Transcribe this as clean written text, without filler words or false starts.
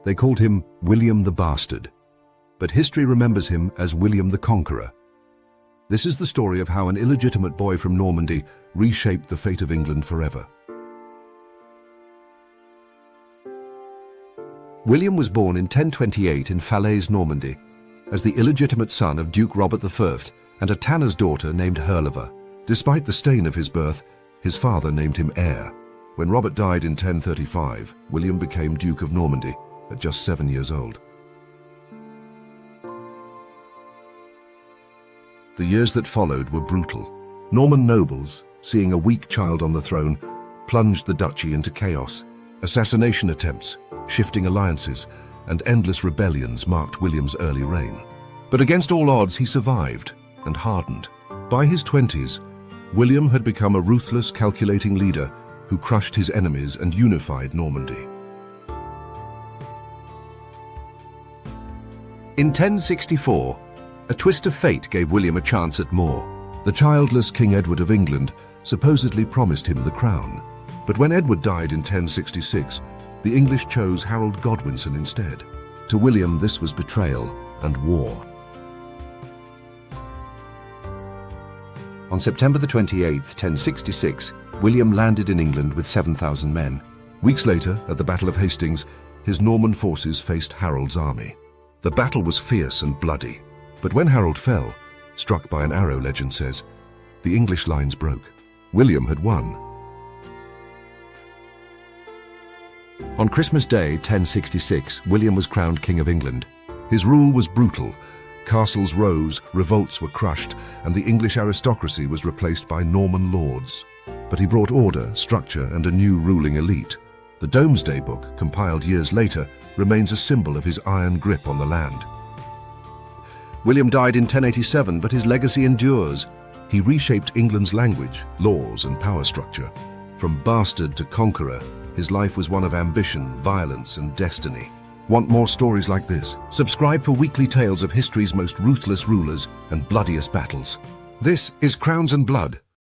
They called him William the Bastard, but history remembers him as William the Conqueror. This is the story of how an illegitimate boy from Normandy reshaped the fate of England forever. William was born in 1028 in Falaise, Normandy, as the illegitimate son of Duke Robert I and a tanner's daughter named Herleva. Despite the stain of his birth, his father named him heir. When Robert died in 1035, William became Duke of Normandy at just 7 years old. The years that followed were brutal. Norman nobles, seeing a weak child on the throne, plunged the duchy into chaos. Assassination attempts, shifting alliances, and endless rebellions marked William's early reign. But against all odds, he survived and hardened. By his 20s, William had become a ruthless, calculating leader who crushed his enemies and unified Normandy. In 1064, a twist of fate gave William a chance at more. The childless King Edward of England supposedly promised him the crown. But when Edward died in 1066, the English chose Harold Godwinson instead. To William, this was betrayal and war. On September 28, 1066, William landed in England with 7,000 men. Weeks later, at the Battle of Hastings, his Norman forces faced Harold's army. The battle was fierce and bloody, but when Harold fell, struck by an arrow, legend says, the English lines broke. William had won. On Christmas Day, 1066, William was crowned King of England. His rule was brutal. Castles rose, revolts were crushed, and the English aristocracy was replaced by Norman lords. But he brought order, structure, and a new ruling elite. The Domesday Book, compiled years later, remains a symbol of his iron grip on the land. William died in 1087, but his legacy endures. He reshaped England's language, laws, and power structure. From bastard to conqueror, his life was one of ambition, violence, and destiny. Want more stories like this? Subscribe for weekly tales of history's most ruthless rulers and bloodiest battles. This is Crowns and Blood.